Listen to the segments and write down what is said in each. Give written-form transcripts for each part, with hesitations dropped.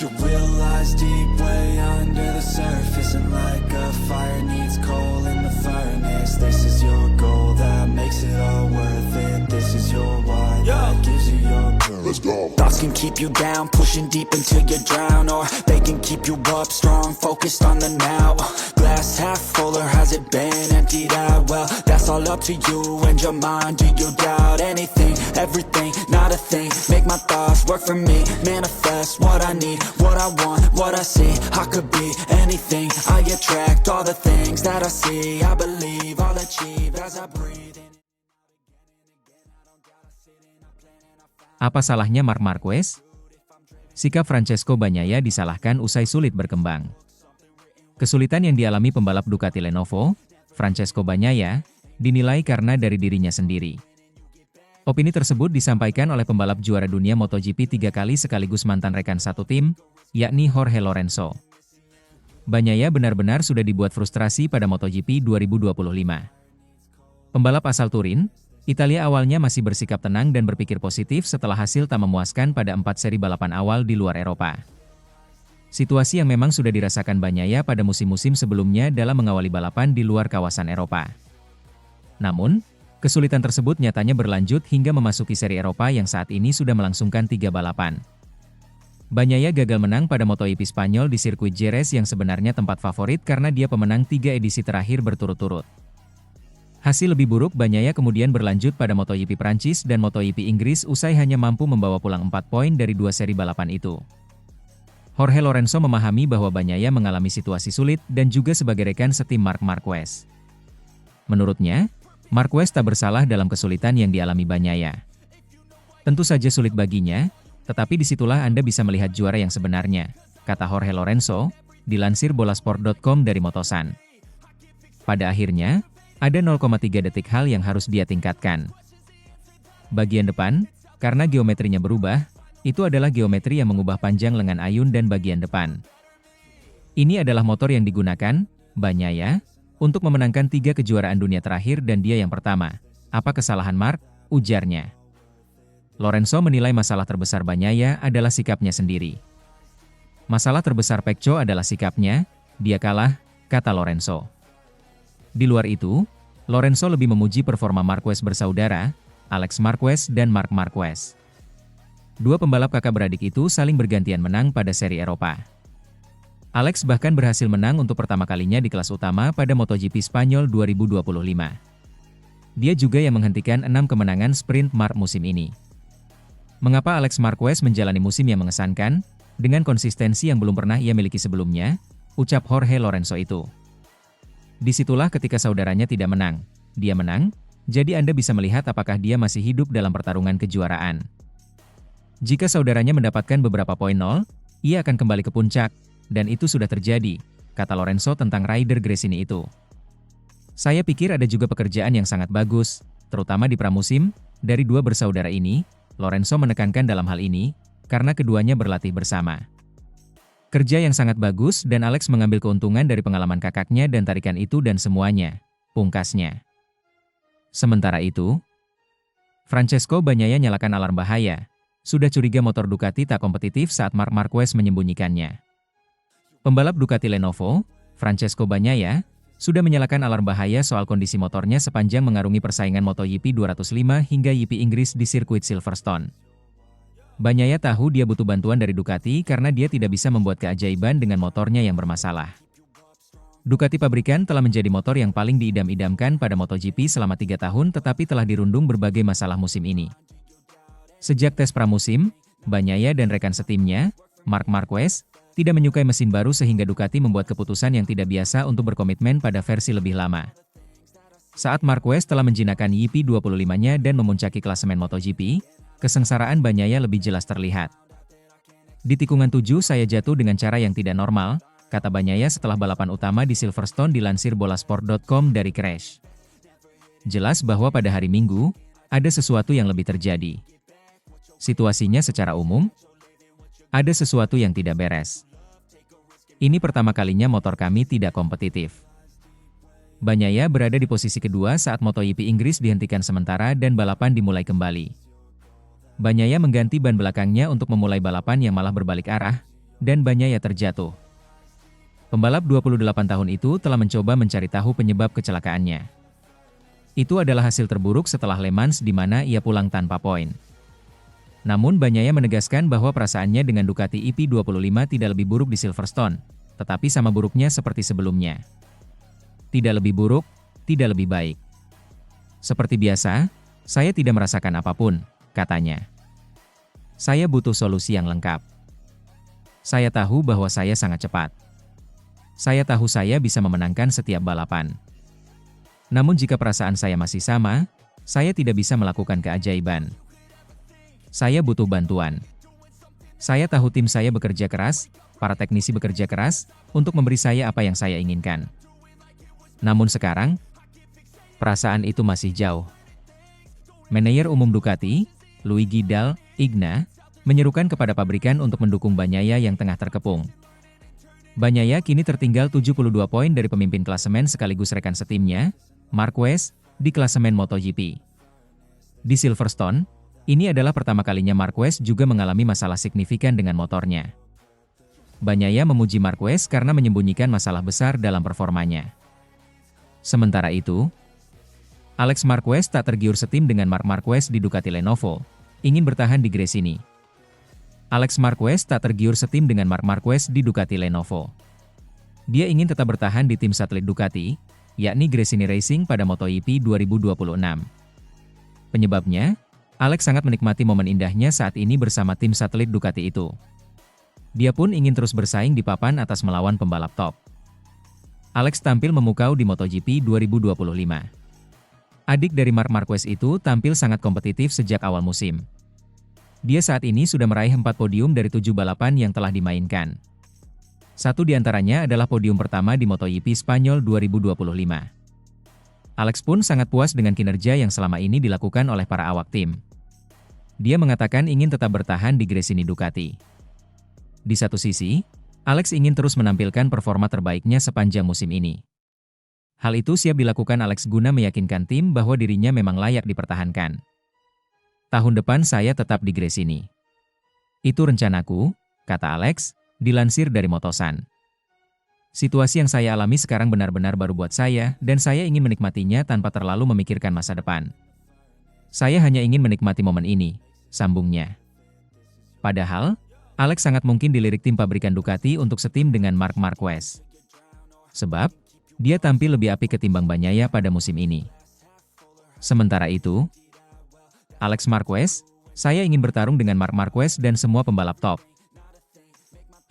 You realize deep way under the surface, and like a fire needs coal in the furnace. This is your goal that makes it all worth it. This is your why that gives you your purpose. Let's go. Thoughts can keep you down, pushing deep until you drown, or they can keep you up strong, focused on the now. Glass half full, or has it been emptied out? Well, that's all up to you and your mind. Do you doubt anything, everything, not a thing? Make my thoughts work for me, manifest what I need, what I want, what I see. I could be anything, I attract all the things that I see. I believe I'll achieve as I breathe in. Apa salahnya Marc Marquez? Sikap Francesco Bagnaia disalahkan usai sulit berkembang. Kesulitan yang dialami pembalap Ducati Lenovo, Francesco Bagnaia, dinilai karena dari dirinya sendiri. Opini tersebut disampaikan oleh pembalap juara dunia MotoGP 3 kali sekaligus mantan rekan satu tim, yakni Jorge Lorenzo. Bagnaia benar-benar sudah dibuat frustrasi pada MotoGP 2025. Pembalap asal Turin, Italia awalnya masih bersikap tenang dan berpikir positif setelah hasil tak memuaskan pada 4 seri balapan awal di luar Eropa. Situasi yang memang sudah dirasakan Bagnaia pada musim-musim sebelumnya dalam mengawali balapan di luar kawasan Eropa. Namun, kesulitan tersebut nyatanya berlanjut hingga memasuki seri Eropa yang saat ini sudah melangsungkan 3 balapan. Bagnaia gagal menang pada MotoGP Spanyol di sirkuit Jerez yang sebenarnya tempat favorit karena dia pemenang 3 edisi terakhir berturut-turut. Hasil lebih buruk Bagnaia kemudian berlanjut pada MotoGP Prancis dan MotoGP Inggris usai hanya mampu membawa pulang 4 poin dari 2 seri balapan itu. Jorge Lorenzo memahami bahwa Bagnaia mengalami situasi sulit dan juga sebagai rekan setim Marc Marquez. Menurutnya, Marquez tak bersalah dalam kesulitan yang dialami Bagnaia. Tentu saja sulit baginya, tetapi disitulah Anda bisa melihat juara yang sebenarnya, kata Jorge Lorenzo, dilansir bolasport.com dari Motosan. Pada akhirnya, ada 0,3 detik hal yang harus dia tingkatkan. Bagian depan, karena geometrinya berubah, itu adalah geometri yang mengubah panjang lengan ayun dan bagian depan. Ini adalah motor yang digunakan, Bagnaia, untuk memenangkan 3 kejuaraan dunia terakhir dan dia yang pertama. Apa kesalahan Marc? Ujarnya. Lorenzo menilai masalah terbesar Bagnaia adalah sikapnya sendiri. Masalah terbesar Pecco adalah sikapnya, dia kalah, kata Lorenzo. Di luar itu, Lorenzo lebih memuji performa Marquez bersaudara, Alex Marquez dan Marc Marquez. Dua pembalap kakak beradik itu saling bergantian menang pada seri Eropa. Alex bahkan berhasil menang untuk pertama kalinya di kelas utama pada MotoGP Spanyol 2025. Dia juga yang menghentikan 6 kemenangan sprint Marc musim ini. Mengapa Alex Marquez menjalani musim yang mengesankan, dengan konsistensi yang belum pernah ia miliki sebelumnya, ucap Jorge Lorenzo itu. Disitulah ketika saudaranya tidak menang. Dia menang, jadi Anda bisa melihat apakah dia masih hidup dalam pertarungan kejuaraan. Jika saudaranya mendapatkan beberapa poin nol, ia akan kembali ke puncak, dan itu sudah terjadi, kata Lorenzo tentang rider Gresini itu. Saya pikir ada juga pekerjaan yang sangat bagus, terutama di pramusim, dari dua bersaudara ini, Lorenzo menekankan dalam hal ini, karena keduanya berlatih bersama. Kerja yang sangat bagus dan Alex mengambil keuntungan dari pengalaman kakaknya dan tarikan itu dan semuanya, pungkasnya. Sementara itu, Francesco Bagnaia nyalakan alarm bahaya. Sudah curiga motor Ducati tak kompetitif saat Marc Marquez menyembunyikannya. Pembalap Ducati Lenovo, Francesco Bagnaia, sudah menyalakan alarm bahaya soal kondisi motornya sepanjang mengarungi persaingan MotoGP 205 hingga GP Inggris di sirkuit Silverstone. Bagnaia tahu dia butuh bantuan dari Ducati karena dia tidak bisa membuat keajaiban dengan motornya yang bermasalah. Ducati pabrikan telah menjadi motor yang paling diidam-idamkan pada MotoGP selama 3 tahun tetapi telah dirundung berbagai masalah musim ini. Sejak tes pramusim, Bagnaia dan rekan setimnya, Marc Marquez, tidak menyukai mesin baru sehingga Ducati membuat keputusan yang tidak biasa untuk berkomitmen pada versi lebih lama. Saat Marquez telah menjinakkan YP 25-nya dan memuncaki klasemen MotoGP, kesengsaraan Bagnaia lebih jelas terlihat. Di tikungan 7 saya jatuh dengan cara yang tidak normal, kata Bagnaia setelah balapan utama di Silverstone dilansir bolasport.com dari Crash. Jelas bahwa pada hari Minggu, ada sesuatu yang lebih terjadi. Situasinya secara umum, ada sesuatu yang tidak beres. Ini pertama kalinya motor kami tidak kompetitif. Bagnaia berada di posisi kedua saat MotoGP Inggris dihentikan sementara dan balapan dimulai kembali. Bagnaia mengganti ban belakangnya untuk memulai balapan yang malah berbalik arah, dan Bagnaia terjatuh. Pembalap 28 tahun itu telah mencoba mencari tahu penyebab kecelakaannya. Itu adalah hasil terburuk setelah Le Mans di mana ia pulang tanpa poin. Namun Bagnaia menegaskan bahwa perasaannya dengan Ducati EP25 tidak lebih buruk di Silverstone, tetapi sama buruknya seperti sebelumnya. Tidak lebih buruk, tidak lebih baik. Seperti biasa, saya tidak merasakan apapun, katanya. Saya butuh solusi yang lengkap. Saya tahu bahwa saya sangat cepat. Saya tahu saya bisa memenangkan setiap balapan. Namun jika perasaan saya masih sama, saya tidak bisa melakukan keajaiban. Saya butuh bantuan. Saya tahu tim saya bekerja keras, para teknisi bekerja keras, untuk memberi saya apa yang saya inginkan. Namun sekarang, perasaan itu masih jauh. Manajer umum Ducati, Luigi Dal Igna, menyerukan kepada pabrikan untuk mendukung Bagnaia yang tengah terkepung. Bagnaia kini tertinggal 72 poin dari pemimpin klasemen sekaligus rekan setimnya, Marquez, di klasemen MotoGP. Di Silverstone, ini adalah pertama kalinya Marquez juga mengalami masalah signifikan dengan motornya. Bagnaia memuji Marquez karena menyembunyikan masalah besar dalam performanya. Sementara itu, Alex Marquez tak tergiur setim dengan Marc Marquez di Ducati Lenovo, ingin bertahan di Gresini. Alex Marquez tak tergiur setim dengan Marc Marquez di Ducati Lenovo. Dia ingin tetap bertahan di tim satelit Ducati, yakni Gresini Racing pada MotoGP 2026. Penyebabnya, Alex sangat menikmati momen indahnya saat ini bersama tim satelit Ducati itu. Dia pun ingin terus bersaing di papan atas melawan pembalap top. Alex tampil memukau di MotoGP 2025. Adik dari Marc Marquez itu tampil sangat kompetitif sejak awal musim. Dia saat ini sudah meraih 4 podium dari 7 balapan yang telah dimainkan. Satu di antaranya adalah podium pertama di MotoGP Spanyol 2025. Alex pun sangat puas dengan kinerja yang selama ini dilakukan oleh para awak tim. Dia mengatakan ingin tetap bertahan di Gresini Ducati. Di satu sisi, Alex ingin terus menampilkan performa terbaiknya sepanjang musim ini. Hal itu siap dilakukan Alex guna meyakinkan tim bahwa dirinya memang layak dipertahankan. Tahun depan saya tetap di Gresini. Itu rencanaku, kata Alex, dilansir dari Motosan. Situasi yang saya alami sekarang benar-benar baru buat saya dan saya ingin menikmatinya tanpa terlalu memikirkan masa depan. Saya hanya ingin menikmati momen ini, sambungnya. Padahal, Alex sangat mungkin dilirik tim pabrikan Ducati untuk setim dengan Marc Marquez. Sebab, dia tampil lebih apik ketimbang Bagnaia pada musim ini. Sementara itu, Alex Marquez, saya ingin bertarung dengan Marc Marquez dan semua pembalap top.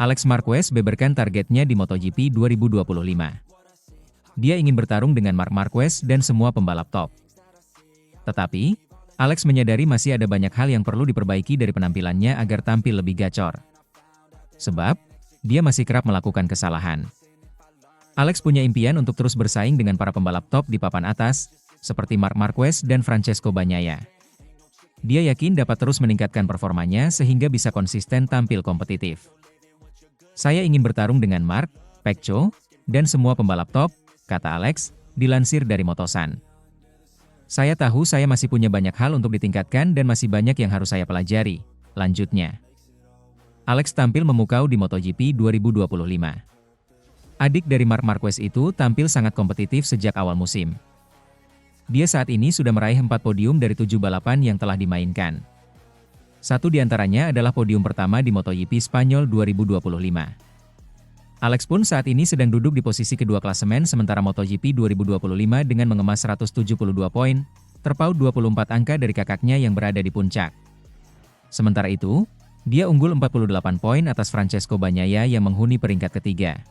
Alex Marquez beberkan targetnya di MotoGP 2025. Dia ingin bertarung dengan Marc Marquez dan semua pembalap top. Tetapi, Alex menyadari masih ada banyak hal yang perlu diperbaiki dari penampilannya agar tampil lebih gacor. Sebab, dia masih kerap melakukan kesalahan. Alex punya impian untuk terus bersaing dengan para pembalap top di papan atas, seperti Marc Marquez dan Francesco Bagnaia. Dia yakin dapat terus meningkatkan performanya sehingga bisa konsisten tampil kompetitif. Saya ingin bertarung dengan Marc, Pecco, dan semua pembalap top, kata Alex, dilansir dari Motosan. Saya tahu saya masih punya banyak hal untuk ditingkatkan dan masih banyak yang harus saya pelajari, lanjutnya. Alex tampil memukau di MotoGP 2025. Adik dari Marc Marquez itu tampil sangat kompetitif sejak awal musim. Dia saat ini sudah meraih 4 podium dari 7 balapan yang telah dimainkan. Satu di antaranya adalah podium pertama di MotoGP Spanyol 2025. Alex pun saat ini sedang duduk di posisi kedua klasemen sementara MotoGP 2025 dengan mengemas 172 poin, terpaut 24 angka dari kakaknya yang berada di puncak. Sementara itu, dia unggul 48 poin atas Francesco Bagnaia yang menghuni peringkat ketiga.